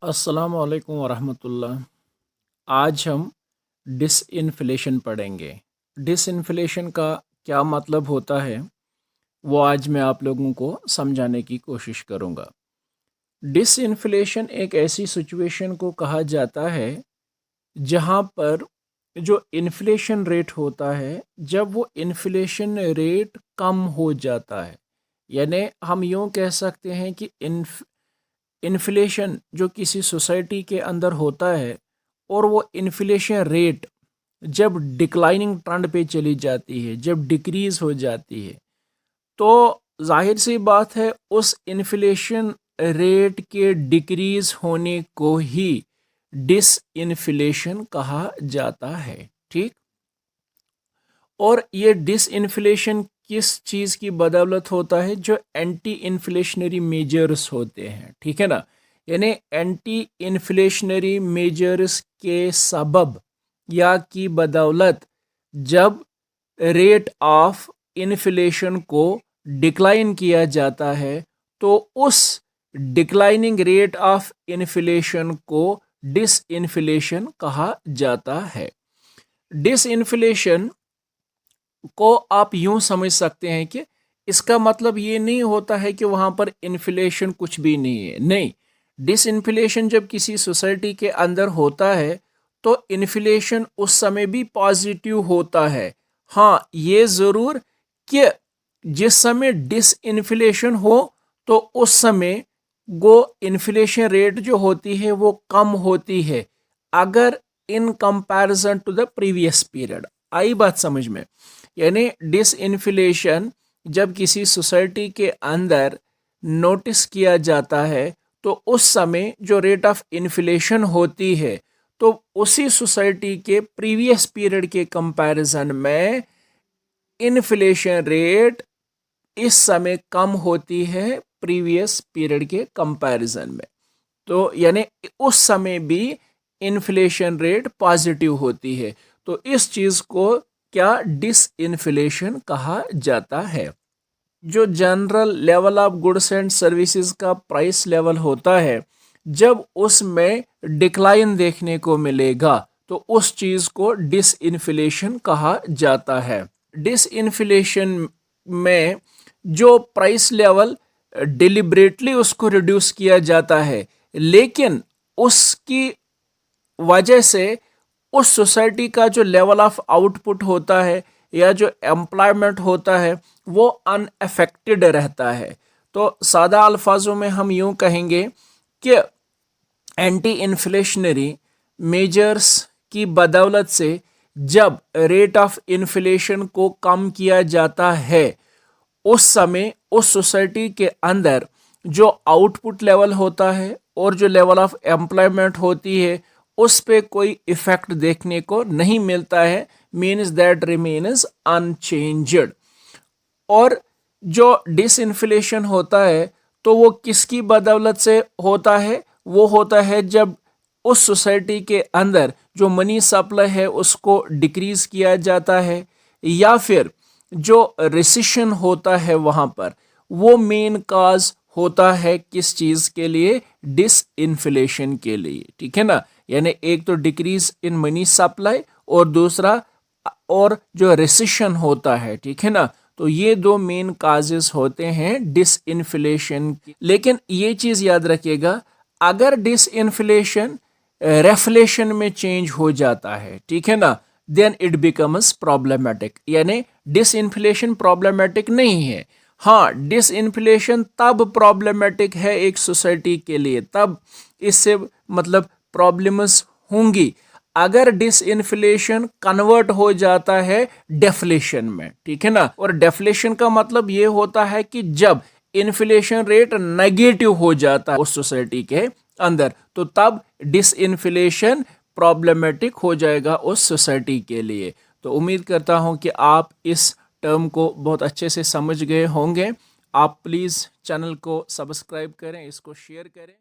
अस्सलाम वालेकुम वरहमतुल्लाह। आज हम डिसइन्फ्लेशन पढ़ेंगे। डिसइन्फ्लेशन का क्या मतलब होता है वो आज मैं आप लोगों को समझाने की कोशिश करूँगा। डिसइन्फ्लेशन एक ऐसी सिचुएशन को कहा जाता है जहाँ पर जो इन्फ्लेशन रेट होता है, जब वो इन्फ्लेशन रेट कम हो जाता है, यानी हम यूँ कह सकते हैं कि इन्फ्लेशन जो किसी सोसाइटी के अंदर होता है और वो इन्फ्लेशन रेट जब डिक्लाइनिंग ट्रेंड पे चली जाती है, जब डिक्रीज हो जाती है, तो जाहिर सी बात है उस इन्फ्लेशन रेट के डिक्रीज होने को ही डिसइन्फ्लेशन कहा जाता है। ठीक। और ये डिसइन्फ्लेशन किस चीज़ की बदौलत होता है? जो एंटी इन्फ्लेशनरी मेजर्स होते हैं, ठीक है ना, यानी एंटी इन्फ्लेशनरी मेजर्स के सबब या की बदौलत जब रेट ऑफ इन्फ्लेशन को डिक्लाइन किया जाता है, तो उस डिक्लाइनिंग रेट ऑफ इन्फ्लेशन को डिसइन्फ्लेशन कहा जाता है। डिसइन्फ्लेशन को आप यूं समझ सकते हैं कि इसका मतलब ये नहीं होता है कि वहां पर इन्फ्लेशन कुछ भी नहीं है, नहीं। डिसइन्फ्लेशन जब किसी सोसाइटी के अंदर होता है तो इन्फ्लेशन उस समय भी पॉजिटिव होता है। हाँ, ये ज़रूर कि जिस समय डिसइन्फ्लेशन हो तो उस समय वो इन्फ्लेशन रेट जो होती है वो कम होती है अगर in comparison to the previous period. आई बात समझ में? यानी डिसइन्फ्लेशन जब किसी सोसाइटी के अंदर नोटिस किया जाता है तो उस समय जो रेट ऑफ इन्फ्लेशन होती है तो उसी सोसाइटी के प्रीवियस पीरियड के कंपैरिजन में इन्फ्लेशन रेट इस समय कम होती है प्रीवियस पीरियड के कंपैरिजन में। तो यानी उस समय भी इन्फ्लेशन रेट पॉजिटिव होती है। तो इस चीज को क्या डिसइन्फ्लेशन कहा जाता है। जो general level of goods and services का प्राइस लेवल होता है, जब उसमें डिक्लाइन देखने को मिलेगा तो उस चीज को डिसइन्फ्लेशन कहा जाता है। डिसइन्फ्लेशन में जो प्राइस लेवल डिलिबरेटली उसको रिड्यूस किया जाता है, लेकिन उसकी वजह से उस सोसाइटी का जो लेवल ऑफ आउटपुट होता है या जो एम्प्लॉयमेंट होता है वो अनअफेक्टेड रहता है। तो सादा अल्फाजों में हम यूं कहेंगे कि एंटी इन्फ्लेशनरी मेजर्स की बदौलत से जब रेट ऑफ इन्फ्लेशन को कम किया जाता है, उस समय उस सोसाइटी के अंदर जो आउटपुट लेवल होता है और जो लेवल ऑफ एम्प्लॉयमेंट होती है उस पे कोई इफेक्ट देखने को नहीं मिलता है, मीन्स दैट रिमेन्स अनचेंज्ड। और जो डिसइन्फ्लेशन होता है तो वो किसकी बदौलत से होता है? वो होता है जब उस सोसाइटी के अंदर जो मनी सप्लाई है उसको डिक्रीज किया जाता है, या फिर जो रिसेशन होता है वहां पर वो मेन काज होता है किस चीज के लिए? डिसइन्फ्लेशन के लिए। ठीक है ना, यानी एक तो डिक्रीज इन मनी सप्लाई और दूसरा और जो रिसेशन होता है, ठीक है ना, तो ये दो मेन काजेस होते हैं डिसइन्फ्लेशन की। लेकिन ये चीज याद रखिएगा, अगर डिसइन्फ्लेशन रेफ्लेशन में चेंज हो जाता है, ठीक है ना, देन इट बिकम्स प्रॉब्लमेटिक। यानी डिसइन्फ्लेशन प्रॉब्लमेटिक नहीं है। हाँ, डिसइन्फ्लेशन तब प्रॉब्लमेटिक है एक सोसाइटी के लिए, तब इससे मतलब प्रॉब्लम्स होंगी अगर डिसइन्फ्लेशन कन्वर्ट हो जाता है डेफ्लेशन में। ठीक है ना, और डेफ्लेशन का मतलब ये होता है कि जब इन्फ्लेशन रेट नेगेटिव हो जाता है उस सोसाइटी के अंदर, तो तब डिसइन्फ्लेशन प्रॉब्लमेटिक हो जाएगा उस सोसाइटी के लिए। तो उम्मीद करता हूं कि आप इस टर्म को बहुत अच्छे से समझ गए होंगे। आप प्लीज़ चैनल को सब्सक्राइब करें, इसको शेयर करें।